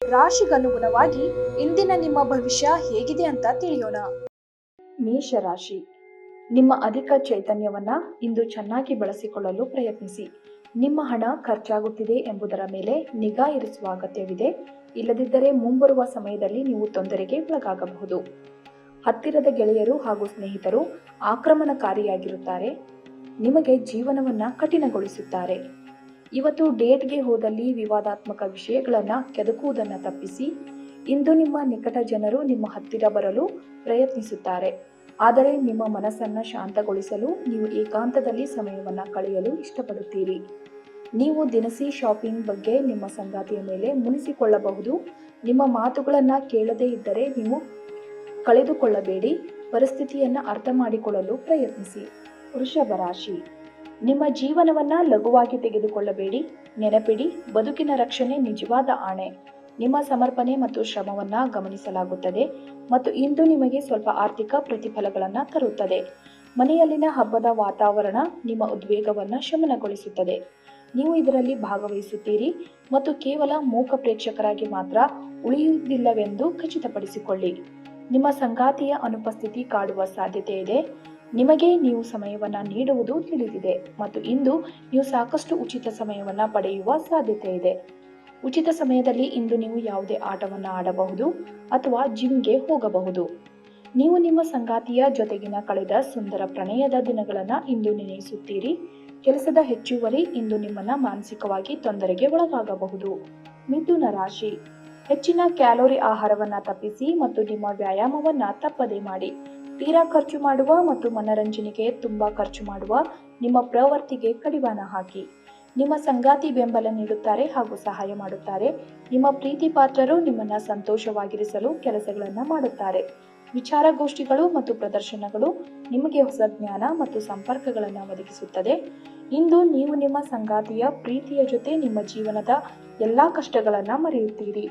ರಾಶಿಗನುಗುಣವಾಗಿ ಇಂದಿನ ನಿಮ್ಮ ಭವಿಷ್ಯ ಹೇಗಿದೆ ಅಂತ ತಿಳಿಯೋಣ. ಮೇಷರಾಶಿ, ನಿಮ್ಮ ಅಧಿಕ ಚೈತನ್ಯವನ್ನ ಇಂದು ಚೆನ್ನಾಗಿ ಬಳಸಿಕೊಳ್ಳಲು ಪ್ರಯತ್ನಿಸಿ. ನಿಮ್ಮ ಹಣ ಖರ್ಚಾಗುತ್ತಿದೆ ಎಂಬುದರ ಮೇಲೆ ನಿಗಾ ಇರಿಸುವ ಅಗತ್ಯವಿದೆ. ಇಲ್ಲದಿದ್ದರೆ ಮುಂಬರುವ ಸಮಯದಲ್ಲಿ ನೀವು ತೊಂದರೆಗೆ ಒಳಗಾಗಬಹುದು. ಹತ್ತಿರದ ಗೆಳೆಯರು ಹಾಗೂ ಸ್ನೇಹಿತರು ಆಕ್ರಮಣಕಾರಿಯಾಗಿರುತ್ತಾರೆ. ನಿಮಗೆ ಜೀವನವನ್ನ ಕಠಿಣಗೊಳಿಸುತ್ತಾರೆ. ಇವತ್ತು ಡೇಟ್ಗೆ ಹೋದಲ್ಲಿ ವಿವಾದಾತ್ಮಕ ವಿಷಯಗಳನ್ನು ಕೆದಕುವುದನ್ನು ತಪ್ಪಿಸಿ. ಇಂದು ನಿಮ್ಮ ನಿಕಟ ಜನರು ನಿಮ್ಮ ಹತ್ತಿರ ಬರಲು ಪ್ರಯತ್ನಿಸುತ್ತಾರೆ. ಆದರೆ ನಿಮ್ಮ ಮನಸ್ಸನ್ನು ಶಾಂತಗೊಳಿಸಲು ನೀವು ಏಕಾಂತದಲ್ಲಿ ಸಮಯವನ್ನು ಕಳೆಯಲು ಇಷ್ಟಪಡುತ್ತೀರಿ. ನೀವು ದಿನಸಿ ಶಾಪಿಂಗ್ ಬಗ್ಗೆ ನಿಮ್ಮ ಸಂಗಾತಿಯ ಮೇಲೆ ಮುನಿಸಿಕೊಳ್ಳಬಹುದು. ನಿಮ್ಮ ಮಾತುಗಳನ್ನು ಕೇಳದೇ ಇದ್ದರೆ ನೀವು ಕಳೆದುಕೊಳ್ಳಬೇಡಿ. ಪರಿಸ್ಥಿತಿಯನ್ನು ಅರ್ಥ ಮಾಡಿಕೊಳ್ಳಲು ಪ್ರಯತ್ನಿಸಿ. ವೃಷಭ ರಾಶಿ, ನಿಮ್ಮ ಜೀವನವನ್ನ ಲಘುವಾಗಿ ತೆಗೆದುಕೊಳ್ಳಬೇಡಿ. ನೆನಪಿಡಿ, ಬದುಕಿನ ರಕ್ಷಣೆ ನಿಜವಾದ ಆಣೆ. ನಿಮ್ಮ ಸಮರ್ಪಣೆ ಮತ್ತು ಶ್ರಮವನ್ನ ಗಮನಿಸಲಾಗುತ್ತದೆ ಮತ್ತು ಇಂದು ನಿಮಗೆ ಸ್ವಲ್ಪ ಆರ್ಥಿಕ ಪ್ರತಿಫಲಗಳನ್ನು ತರುತ್ತದೆ. ಮನೆಯಲ್ಲಿನ ಹಬ್ಬದ ವಾತಾವರಣ ನಿಮ್ಮ ಉದ್ವೇಗವನ್ನು ಶಮನಗೊಳಿಸುತ್ತದೆ. ನೀವು ಇದರಲ್ಲಿ ಭಾಗವಹಿಸುತ್ತೀರಿ ಮತ್ತು ಕೇವಲ ಮೂಕ ಪ್ರೇಕ್ಷಕರಾಗಿ ಮಾತ್ರ ಉಳಿಯುವುದಿಲ್ಲವೆಂದು ಖಚಿತಪಡಿಸಿಕೊಳ್ಳಿ. ನಿಮ್ಮ ಸಂಗಾತಿಯ ಅನುಪಸ್ಥಿತಿ ಕಾಡುವ ಸಾಧ್ಯತೆ ಇದೆ. ನಿಮಗೆ ನೀವು ಸಮಯವನ್ನು ನೀಡುವುದು ತಿಳಿದಿದೆ ಮತ್ತು ಇಂದು ನೀವು ಸಾಕಷ್ಟು ಉಚಿತ ಸಮಯವನ್ನು ಪಡೆಯುವ ಸಾಧ್ಯತೆ ಇದೆ. ಉಚಿತ ಸಮಯದಲ್ಲಿ ಇಂದು ನೀವು ಯಾವುದೇ ಆಟವನ್ನು ಆಡಬಹುದು ಅಥವಾ ಜಿಮ್ಗೆ ಹೋಗಬಹುದು. ನೀವು ನಿಮ್ಮ ಸಂಗಾತಿಯ ಜೊತೆಗಿನ ಕಳೆದ ಸುಂದರ ಪ್ರಣಯದ ದಿನಗಳನ್ನು ಇಂದು ನೆನೆಸುತ್ತೀರಿ. ಕೆಲಸದ ಹೆಚ್ಚುವರಿ ಇಂದು ನಿಮ್ಮನ್ನ ಮಾನಸಿಕವಾಗಿ ತೊಂದರೆಗೆ ಒಳಗಾಗಬಹುದು. ಮಿಥುನ ರಾಶಿ, ಹೆಚ್ಚಿನ ಕ್ಯಾಲೋರಿ ಆಹಾರವನ್ನ ತಪ್ಪಿಸಿ ಮತ್ತು ನಿಮ್ಮ ವ್ಯಾಯಾಮವನ್ನ ತಪ್ಪದೇ ಮಾಡಿ. ತೀರಾ ಖರ್ಚು ಮಾಡುವ ಮತ್ತು ಮನರಂಜನೆಗೆ ತುಂಬಾ ಖರ್ಚು ಮಾಡುವ ನಿಮ್ಮ ಪ್ರವೃತ್ತಿಗೆ ಕಡಿವಾಣ ಹಾಕಿ. ನಿಮ್ಮ ಸಂಗಾತಿ ಬೆಂಬಲ ನೀಡುತ್ತಾರೆ ಹಾಗೂ ಸಹಾಯ ಮಾಡುತ್ತಾರೆ. ನಿಮ್ಮ ಪ್ರೀತಿ ಪಾತ್ರರು ನಿಮ್ಮನ್ನ ಸಂತೋಷವಾಗಿರಿಸಲು ಕೆಲಸಗಳನ್ನ ಮಾಡುತ್ತಾರೆ. ವಿಚಾರಗೋಷ್ಠಿಗಳು ಮತ್ತು ಪ್ರದರ್ಶನಗಳು ನಿಮಗೆ ಹೊಸ ಜ್ಞಾನ ಮತ್ತು ಸಂಪರ್ಕಗಳನ್ನು ಒದಗಿಸುತ್ತದೆ. ಇಂದು ನೀವು ನಿಮ್ಮ ಸಂಗಾತಿಯ ಪ್ರೀತಿಯ ಜೊತೆ ನಿಮ್ಮ ಜೀವನದ ಎಲ್ಲಾ ಕಷ್ಟಗಳನ್ನ ಮರೆಯುತ್ತೀರಿ.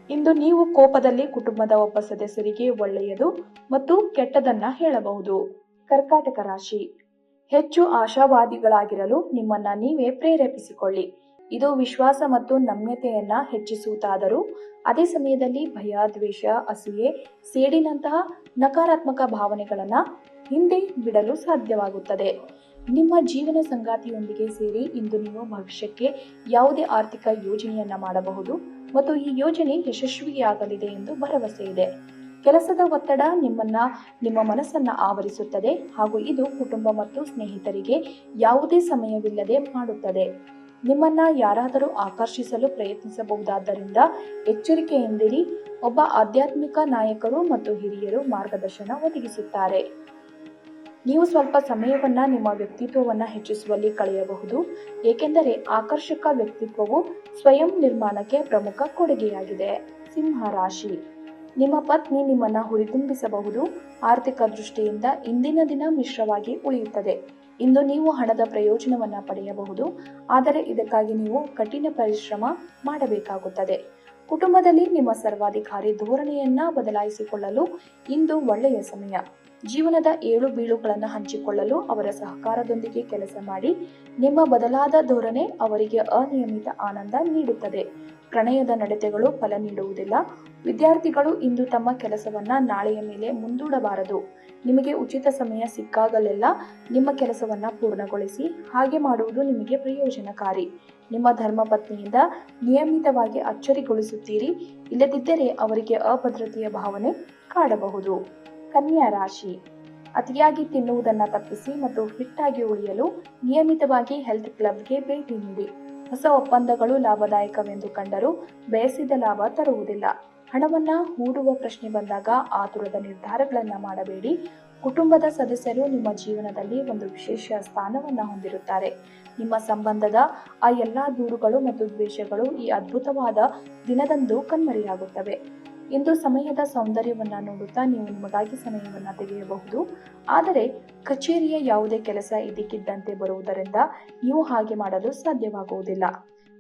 ಇಂದು ನೀವು ಕೋಪದಲ್ಲಿ ಕುಟುಂಬದ ಒಬ್ಬ ಸದಸ್ಯರಿಗೆ ಒಳ್ಳೆಯದು ಮತ್ತು ಕೆಟ್ಟದನ್ನ ಹೇಳಬಹುದು. ಕರ್ಕಾಟಕ ರಾಶಿ, ಹೆಚ್ಚು ಆಶಾವಾದಿಗಳಾಗಿರಲು ನಿಮ್ಮನ್ನ ನೀವೇ ಪ್ರೇರೇಪಿಸಿಕೊಳ್ಳಿ. ಇದು ವಿಶ್ವಾಸ ಮತ್ತು ನಮ್ಯತೆಯನ್ನ ಹೆಚ್ಚಿಸುತ್ತಾದರೂ ಅದೇ ಸಮಯದಲ್ಲಿ ಭಯ, ದ್ವೇಷ, ಅಸೂಯೆ, ಸೇಡಿನಂತಹ ನಕಾರಾತ್ಮಕ ಭಾವನೆಗಳನ್ನ ಹಿಂದೆ ಬಿಡಲು ಸಾಧ್ಯವಾಗುತ್ತದೆ. ನಿಮ್ಮ ಜೀವನ ಸಂಗಾತಿಯೊಂದಿಗೆ ಸೇರಿ ಇಂದು ನೀವು ಭವಿಷ್ಯಕ್ಕೆ ಯಾವುದೇ ಆರ್ಥಿಕ ಯೋಜನೆಯನ್ನ ಮಾಡಬಹುದು ಮತ್ತು ಈ ಯೋಜನೆ ಯಶಸ್ವಿಯಾಗಲಿದೆ ಎಂದು ಭರವಸೆ ಇದೆ. ಕೆಲಸದ ಒತ್ತಡ ನಿಮ್ಮ ಮನಸ್ಸನ್ನ ಆವರಿಸುತ್ತದೆ ಹಾಗೂ ಇದು ಕುಟುಂಬ ಮತ್ತು ಸ್ನೇಹಿತರಿಗೆ ಯಾವುದೇ ಸಮಯವಿಲ್ಲದೆ ಮಾಡುತ್ತದೆ. ನಿಮ್ಮನ್ನ ಯಾರಾದರೂ ಆಕರ್ಷಿಸಲು ಪ್ರಯತ್ನಿಸಬಹುದಾದ್ದರಿಂದ ಎಚ್ಚರಿಕೆಯಿಂದಿರಿ. ಒಬ್ಬ ಆಧ್ಯಾತ್ಮಿಕ ನಾಯಕರು ಮತ್ತು ಹಿರಿಯರು ಮಾರ್ಗದರ್ಶನ ಒದಗಿಸುತ್ತಾರೆ. ನೀವು ಸ್ವಲ್ಪ ಸಮಯವನ್ನ ನಿಮ್ಮ ವ್ಯಕ್ತಿತ್ವವನ್ನ ಹೆಚ್ಚಿಸುವಲ್ಲಿ ಕಳೆಯಬಹುದು, ಏಕೆಂದರೆ ಆಕರ್ಷಕ ವ್ಯಕ್ತಿತ್ವವು ಸ್ವಯಂ ನಿರ್ಮಾಣಕ್ಕೆ ಪ್ರಮುಖ ಕೊಡುಗೆಯಾಗಿದೆ. ಸಿಂಹ ರಾಶಿ, ನಿಮ್ಮ ಪತ್ನಿ ನಿಮ್ಮನ್ನ ಹುರಿದುಂಬಿಸಬಹುದು. ಆರ್ಥಿಕ ದೃಷ್ಟಿಯಿಂದ ಇಂದಿನ ದಿನ ಮಿಶ್ರವಾಗಿ ಉಳಿಯುತ್ತದೆ. ಇಂದು ನೀವು ಹಣದ ಪ್ರಯೋಜನವನ್ನ ಪಡೆಯಬಹುದು, ಆದರೆ ಇದಕ್ಕಾಗಿ ನೀವು ಕಠಿಣ ಪರಿಶ್ರಮ ಮಾಡಬೇಕಾಗುತ್ತದೆ. ಕುಟುಂಬದಲ್ಲಿ ನಿಮ್ಮ ಸರ್ವಾಧಿಕಾರಿ ಧೋರಣೆಯನ್ನ ಬದಲಾಯಿಸಿಕೊಳ್ಳಲು ಇಂದು ಒಳ್ಳೆಯ ಸಮಯ. ಜೀವನದ ಏಳು ಬೀಳುಗಳನ್ನು ಹಂಚಿಕೊಳ್ಳಲು ಅವರ ಸಹಕಾರದೊಂದಿಗೆ ಕೆಲಸ ಮಾಡಿ. ನಿಮ್ಮ ಬದಲಾದ ಧೋರಣೆ ಅವರಿಗೆ ಅನಿಯಮಿತ ಆನಂದ ನೀಡುತ್ತದೆ. ಪ್ರಣಯದ ನಡತೆಗಳು ಫಲ ನೀಡುವುದಿಲ್ಲ. ವಿದ್ಯಾರ್ಥಿಗಳು ಇಂದು ತಮ್ಮ ಕೆಲಸವನ್ನ ನಾಳೆಯ ಮೇಲೆ ಮುಂದೂಡಬಾರದು. ನಿಮಗೆ ಉಚಿತ ಸಮಯ ಸಿಕ್ಕಾಗಲೆಲ್ಲ ನಿಮ್ಮ ಕೆಲಸವನ್ನ ಪೂರ್ಣಗೊಳಿಸಿ. ಹಾಗೆ ಮಾಡುವುದು ನಿಮಗೆ ಪ್ರಯೋಜನಕಾರಿ. ನಿಮ್ಮ ಧರ್ಮಪತ್ನಿಯಿಂದ ನಿಯಮಿತವಾಗಿ ಅಚ್ಚರಿಗೊಳಿಸುತ್ತೀರಿ. ಇಲ್ಲದಿದ್ದರೆ ಅವರಿಗೆ ಅಭದ್ರತೆಯ ಭಾವನೆ ಕಾಡಬಹುದು. ಕನ್ಯಾ ರಾಶಿ, ಅತಿಯಾಗಿ ತಿನ್ನುವುದನ್ನು ತಪ್ಪಿಸಿ ಮತ್ತು ಫಿಟ್ ಆಗಿ ಉಳಿಯಲು ನಿಯಮಿತವಾಗಿ ಹೆಲ್ತ್ ಕ್ಲಬ್ಗೆ ಭೇಟಿ ನೀಡಿ. ಹೊಸ ಒಪ್ಪಂದಗಳು ಲಾಭದಾಯಕವೆಂದು ಕಂಡರೂ ಬಯಸಿದ ಲಾಭ ತರುವುದಿಲ್ಲ. ಹಣವನ್ನ ಹೂಡುವ ಪ್ರಶ್ನೆ ಬಂದಾಗ ಆತುರದ ನಿರ್ಧಾರಗಳನ್ನ ಮಾಡಬೇಡಿ. ಕುಟುಂಬದ ಸದಸ್ಯರು ನಿಮ್ಮ ಜೀವನದಲ್ಲಿ ಒಂದು ವಿಶೇಷ ಸ್ಥಾನವನ್ನ ಹೊಂದಿರುತ್ತಾರೆ. ನಿಮ್ಮ ಸಂಬಂಧದ ಆ ಎಲ್ಲಾ ದೂರುಗಳು ಮತ್ತು ದ್ವೇಷಗಳು ಈ ಅದ್ಭುತವಾದ ದಿನದಂದು ಕಣ್ಮರೆಯಾಗುತ್ತವೆ. ಇಂದು ಸಮಯದ ಸೌಂದರ್ಯವನ್ನ ನೋಡುತ್ತಾ ನೀವು ನಿಮಗಾಗಿ ಸಮಯವನ್ನ ತೆಗೆಯಬಹುದು. ಆದರೆ ಕಚೇರಿಯ ಯಾವುದೇ ಕೆಲಸ ಇದ್ದಕ್ಕಿದ್ದಂತೆ ಬರುವುದರಿಂದ ನೀವು ಹಾಗೆ ಮಾಡಲು ಸಾಧ್ಯವಾಗುವುದಿಲ್ಲ.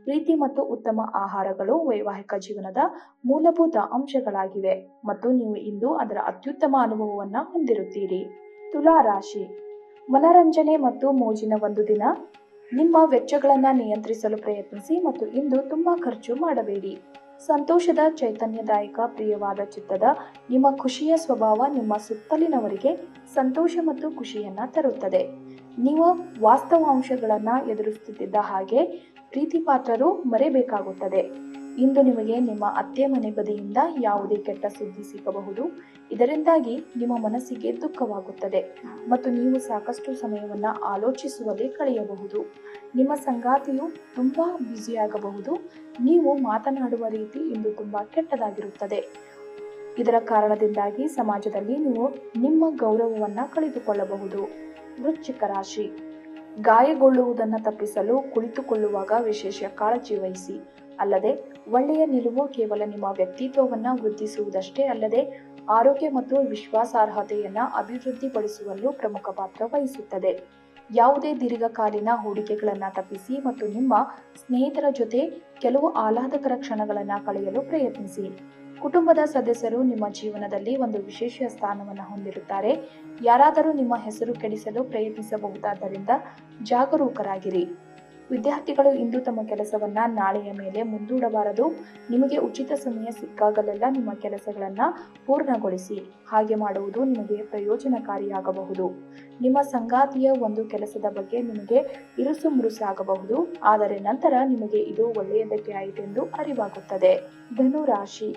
ಪ್ರೀತಿ ಮತ್ತು ಉತ್ತಮ ಆಹಾರಗಳು ವೈವಾಹಿಕ ಜೀವನದ ಮೂಲಭೂತ ಅಂಶಗಳಾಗಿವೆ ಮತ್ತು ನೀವು ಇಂದು ಅದರ ಅತ್ಯುತ್ತಮ ಅನುಭವವನ್ನ ಹೊಂದಿರುತ್ತೀರಿ. ತುಲಾ ರಾಶಿ, ಮನರಂಜನೆ ಮತ್ತು ಮೋಜಿನ ಒಂದು ದಿನ. ನಿಮ್ಮ ವೆಚ್ಚಗಳನ್ನು ನಿಯಂತ್ರಿಸಲು ಪ್ರಯತ್ನಿಸಿ ಮತ್ತು ಇಂದು ತುಂಬಾ ಖರ್ಚು ಮಾಡಬೇಡಿ. ಸಂತೋಷದ ಚೈತನ್ಯದಾಯಕ ಪ್ರಿಯವಾದ ಚಿತ್ತದ ನಿಮ್ಮ ಖುಷಿಯ ಸ್ವಭಾವ ನಿಮ್ಮ ಸುತ್ತಲಿನವರಿಗೆ ಸಂತೋಷ ಮತ್ತು ಖುಷಿಯನ್ನ ತರುತ್ತದೆ. ನೀವು ವಾಸ್ತವಾಂಶಗಳನ್ನ ಎದುರಿಸುತ್ತಿದ್ದ ಹಾಗೆ ಪ್ರೀತಿ ಪಾತ್ರರು ಮರೆಯಬೇಕಾಗುತ್ತದೆ. ಇಂದು ನಿಮಗೆ ನಿಮ್ಮ ಅತ್ತೆ ಮನೆ ಬದಿಯಿಂದ ಯಾವುದೇ ಕೆಟ್ಟ ಸುದ್ದಿ ಸಿಗಬಹುದು. ಇದರಿಂದಾಗಿ ನಿಮ್ಮ ಮನಸ್ಸಿಗೆ ದುಃಖವಾಗುತ್ತದೆ ಮತ್ತು ನೀವು ಸಾಕಷ್ಟು ಸಮಯವನ್ನ ಆಲೋಚಿಸುವದೇ ಕಳೆಯಬಹುದು. ನಿಮ್ಮ ಸಂಗಾತಿಯು ತುಂಬಾ ಬ್ಯುಸಿಯಾಗಬಹುದು. ನೀವು ಮಾತನಾಡುವ ರೀತಿ ಇಂದು ತುಂಬಾ ಕೆಟ್ಟದಾಗಿರುತ್ತದೆ. ಇದರ ಕಾರಣದಿಂದಾಗಿ ಸಮಾಜದಲ್ಲಿ ನೀವು ನಿಮ್ಮ ಗೌರವವನ್ನ ಕಳೆದುಕೊಳ್ಳಬಹುದು. ವೃಶ್ಚಿಕ ರಾಶಿ, ಗಾಯಗೊಳ್ಳುವುದನ್ನು ತಪ್ಪಿಸಲು ಕುಳಿತುಕೊಳ್ಳುವಾಗ ವಿಶೇಷ ಕಾಳಜಿ ವಹಿಸಿ. ಅಲ್ಲದೆ ಒಳ್ಳೆಯ ನಿಲುವು ಕೇವಲ ನಿಮ್ಮ ವ್ಯಕ್ತಿತ್ವವನ್ನ ವೃದ್ಧಿಸುವುದಷ್ಟೇ ಅಲ್ಲದೆ ಆರೋಗ್ಯ ಮತ್ತು ವಿಶ್ವಾಸಾರ್ಹತೆಯನ್ನ ಅಭಿವೃದ್ಧಿಪಡಿಸುವಲ್ಲೂ ಪ್ರಮುಖ ಪಾತ್ರ ವಹಿಸುತ್ತದೆ. ಯಾವುದೇ ದೀರ್ಘಕಾಲೀನ ಹೂಡಿಕೆಗಳನ್ನು ತಪ್ಪಿಸಿ ಮತ್ತು ನಿಮ್ಮ ಸ್ನೇಹಿತರ ಜೊತೆ ಕೆಲವು ಆಹ್ಲಾದಕರ ಕ್ಷಣಗಳನ್ನು ಕಳೆಯಲು ಪ್ರಯತ್ನಿಸಿ. ಕುಟುಂಬದ ಸದಸ್ಯರು ನಿಮ್ಮ ಜೀವನದಲ್ಲಿ ಒಂದು ವಿಶೇಷ ಸ್ಥಾನವನ್ನು ಹೊಂದಿರುತ್ತಾರೆ. ಯಾರಾದರೂ ನಿಮ್ಮ ಹೆಸರು ಕೆಡಿಸಲು ಪ್ರಯತ್ನಿಸಬಹುದಾದ್ದರಿಂದ ಜಾಗರೂಕರಾಗಿರಿ. ವಿದ್ಯಾರ್ಥಿಗಳು ಇಂದು ತಮ್ಮ ಕೆಲಸವನ್ನ ನಾಳೆಯ ಮೇಲೆ ಮುಂದೂಡಬಾರದು. ನಿಮಗೆ ಉಚಿತ ಸಮಯ ಸಿಕ್ಕಾಗಲೆಲ್ಲ ನಿಮ್ಮ ಕೆಲಸಗಳನ್ನ ಪೂರ್ಣಗೊಳಿಸಿ. ಹಾಗೆ ಮಾಡುವುದು ನಿಮಗೆ ಪ್ರಯೋಜನಕಾರಿಯಾಗಬಹುದು. ನಿಮ್ಮ ಸಂಗಾತಿಯ ಒಂದು ಕೆಲಸದ ಬಗ್ಗೆ ನಿಮಗೆ ಇರುಸು ಮುರುಸಾಗಬಹುದು, ಆದರೆ ನಂತರ ನಿಮಗೆ ಇದು ಒಳ್ಳೆಯದಕ್ಕೆ ಆಯಿತೆಂದು ಅರಿವಾಗುತ್ತದೆ. ಧನು ರಾಶಿ,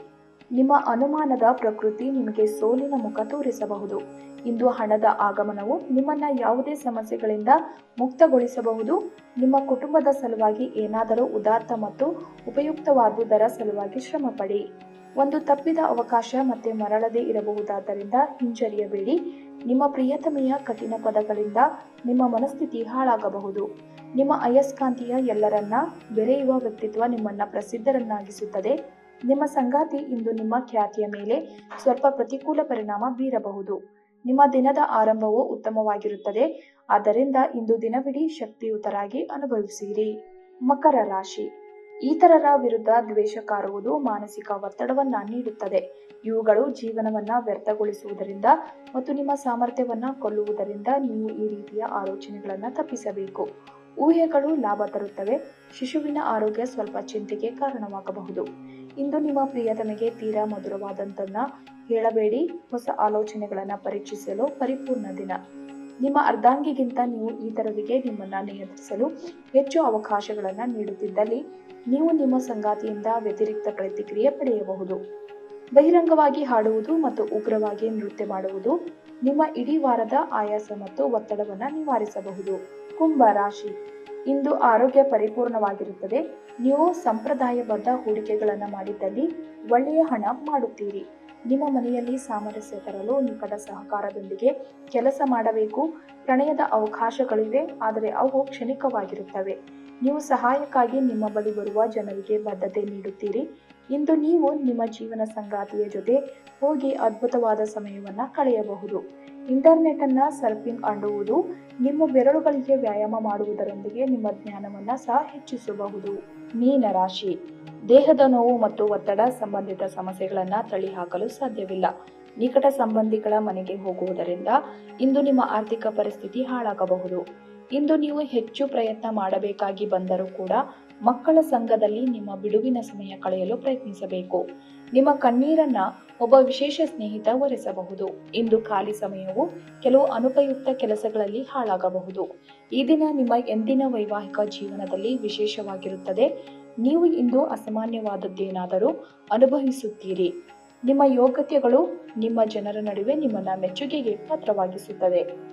ನಿಮ್ಮ ಅನುಮಾನದ ಪ್ರಕೃತಿ ನಿಮಗೆ ಸೋಲಿನ ಮುಖ ತೋರಿಸಬಹುದು. ಇಂದು ಹಣದ ಆಗಮನವು ನಿಮ್ಮನ್ನ ಯಾವುದೇ ಸಮಸ್ಯೆಗಳಿಂದ ಮುಕ್ತಗೊಳಿಸಬಹುದು. ನಿಮ್ಮ ಕುಟುಂಬದ ಸಲುವಾಗಿ ಏನಾದರೂ ಉದಾತ್ತ ಮತ್ತು ಉಪಯುಕ್ತವಾದುದರ ಸಲುವಾಗಿ ಶ್ರಮಪಡಿ. ಒಂದು ತಪ್ಪಿದ ಅವಕಾಶ ಮತ್ತೆ ಮರಳದೇ ಇರಬಹುದಾದ್ದರಿಂದ ಹಿಂಜರಿಯಬೇಡಿ. ನಿಮ್ಮ ಪ್ರಿಯತಮೆಯ ಕಠಿಣ ಪದಗಳಿಂದ ನಿಮ್ಮ ಮನಸ್ಥಿತಿ ಹಾಳಾಗಬಹುದು. ನಿಮ್ಮ ಅಯಸ್ಕಾಂತೀಯ ಎಲ್ಲರನ್ನ ಬೆರೆಯುವ ವ್ಯಕ್ತಿತ್ವ ನಿಮ್ಮನ್ನ ಪ್ರಸಿದ್ಧರನ್ನಾಗಿಸುತ್ತದೆ. ನಿಮ್ಮ ಸಂಗಾತಿ ಇಂದು ನಿಮ್ಮ ಖ್ಯಾತಿಯ ಮೇಲೆ ಸ್ವಲ್ಪ ಪ್ರತಿಕೂಲ ಪರಿಣಾಮ ಬೀರಬಹುದು. ನಿಮ್ಮ ದಿನದ ಆರಂಭವು ಉತ್ತಮವಾಗಿರುತ್ತದೆ, ಆದ್ದರಿಂದ ಇಂದು ದಿನವಿಡೀ ಶಕ್ತಿಯುತರಾಗಿ ಅನುಭವಿಸಿರಿ. ಮಕರ ರಾಶಿ, ಇತರರ ವಿರುದ್ಧ ದ್ವೇಷ ಕಾರುವುದು ಮಾನಸಿಕ ಒತ್ತಡವನ್ನ ನೀಡುತ್ತದೆ. ಇವುಗಳು ಜೀವನವನ್ನ ವ್ಯರ್ಥಗೊಳಿಸುವುದರಿಂದ ಮತ್ತು ನಿಮ್ಮ ಸಾಮರ್ಥ್ಯವನ್ನ ಕೊಲ್ಲುವುದರಿಂದ ನೀವು ಈ ರೀತಿಯ ಆಲೋಚನೆಗಳನ್ನ ತಪ್ಪಿಸಬೇಕು. ಊಹೆಗಳು ಲಾಭ ತರುತ್ತವೆ. ಶಿಶುವಿನ ಆರೋಗ್ಯ ಸ್ವಲ್ಪ ಚಿಂತೆಗೆ ಕಾರಣವಾಗಬಹುದು. ಇಂದು ನಿಮ್ಮ ಪ್ರಿಯತಮೆಗೆ ತೀರಾ ಮಧುರವಾದಂತನ್ನ ಹೇಳಬೇಡಿ. ಹೊಸ ಆಲೋಚನೆಗಳನ್ನ ಪರೀಕ್ಷಿಸಲು ಪರಿಪೂರ್ಣ ದಿನ. ನಿಮ್ಮ ಅರ್ಧಾಂಗಿಗಿಂತ ನೀವು ಇತರರಿಗೆ ನಿಮ್ಮನ್ನ ನಿಯಂತ್ರಿಸಲು ಹೆಚ್ಚು ಅವಕಾಶಗಳನ್ನ ನೀಡುತ್ತಿದ್ದಲ್ಲಿ ನೀವು ನಿಮ್ಮ ಸಂಗಾತಿಯಿಂದ ವ್ಯತಿರಿಕ್ತ ಪ್ರತಿಕ್ರಿಯೆ ಪಡೆಯಬಹುದು. ಬಹಿರಂಗವಾಗಿ ಹಾಡುವುದು ಮತ್ತು ಉಗ್ರವಾಗಿ ನೃತ್ಯ ಮಾಡುವುದು ನಿಮ್ಮ ಇಡೀ ವಾರದ ಆಯಾಸ ಮತ್ತು ಒತ್ತಡವನ್ನ ನಿವಾರಿಸಬಹುದು. ಕುಂಭ ರಾಶಿ, ಇಂದು ಆರೋಗ್ಯ ಪರಿಪೂರ್ಣವಾಗಿರುತ್ತದೆ. ನೀವು ಸಂಪ್ರದಾಯಬದ್ಧ ಹೂಡಿಕೆಗಳನ್ನು ಮಾಡಿದ್ದಲ್ಲಿ ಒಳ್ಳೆಯ ಹಣ ಮಾಡುತ್ತೀರಿ. ನಿಮ್ಮ ಮನೆಯಲ್ಲಿ ಸಾಮರಸ್ಯ ತರಲು ನಿಕಟ ಸಹಕಾರದೊಂದಿಗೆ ಕೆಲಸ ಮಾಡಬೇಕು. ಪ್ರಣಯದ ಅವಕಾಶಗಳಿವೆ, ಆದರೆ ಅವು ಕ್ಷಣಿಕವಾಗಿರುತ್ತವೆ. ನೀವು ಸಹಾಯಕ್ಕಾಗಿ ನಿಮ್ಮ ಬಳಿ ಬರುವ ಜನರಿಗೆ ಬದ್ಧತೆ ನೀಡುತ್ತೀರಿ. ಇಂದು ನೀವು ನಿಮ್ಮ ಜೀವನ ಸಂಗಾತಿಯ ಜೊತೆ ಹೋಗಿ ಅದ್ಭುತವಾದ ಸಮಯವನ್ನ ಕಳೆಯಬಹುದು. ಇಂಟರ್ನೆಟ್ ಅನ್ನ ಸರ್ಫಿಂಗ್ ಆಡುವುದು ನಿಮ್ಮ ಬೆರಳುಗಳಿಗೆ ವ್ಯಾಯಾಮ ಮಾಡುವುದರೊಂದಿಗೆ ನಿಮ್ಮ ಜ್ಞಾನವನ್ನ ಸಹ ಹೆಚ್ಚಿಸಬಹುದು. ಮೀನ ರಾಶಿ, ದೇಹದ ನೋವು ಮತ್ತು ಒತ್ತಡ ಸಂಬಂಧಿತ ಸಮಸ್ಯೆಗಳನ್ನ ತಳ್ಳಿ ಹಾಕಲು ಸಾಧ್ಯವಿಲ್ಲ. ನಿಕಟ ಸಂಬಂಧಿಗಳ ಮನೆಗೆ ಹೋಗುವುದರಿಂದ ಇಂದು ನಿಮ್ಮ ಆರ್ಥಿಕ ಪರಿಸ್ಥಿತಿ ಹಾಳಾಗಬಹುದು. ಇಂದು ನೀವು ಹೆಚ್ಚು ಪ್ರಯತ್ನ ಮಾಡಬೇಕಾಗಿ ಬಂದರೂ ಕೂಡ ಮಕ್ಕಳ ಸಂಘದಲ್ಲಿ ನಿಮ್ಮ ಬಿಡುವಿನ ಸಮಯ ಕಳೆಯಲು ಪ್ರಯತ್ನಿಸಬೇಕು. ನಿಮ್ಮ ಕಣ್ಣೀರನ್ನ ಒಬ್ಬ ವಿಶೇಷ ಸ್ನೇಹಿತ ಒರೆಸಬಹುದು. ಇಂದು ಖಾಲಿ ಸಮಯವು ಕೆಲವು ಅನುಪಯುಕ್ತ ಕೆಲಸಗಳಲ್ಲಿ ಹಾಳಾಗಬಹುದು. ಈ ದಿನ ನಿಮ್ಮ ಎಂದಿನ ವೈವಾಹಿಕ ಜೀವನದಲ್ಲಿ ವಿಶೇಷವಾಗಿರುತ್ತದೆ. ನೀವು ಇಂದು ಅಸಾಮಾನ್ಯವಾದದ್ದೇನಾದರೂ ಅನುಭವಿಸುತ್ತೀರಿ. ನಿಮ್ಮ ಯೋಗ್ಯತೆಗಳು ನಿಮ್ಮ ಜನರ ನಡುವೆ ನಿಮ್ಮನ್ನ ಮೆಚ್ಚುಗೆಗೆ ಪಾತ್ರವಾಗಿಸುತ್ತದೆ.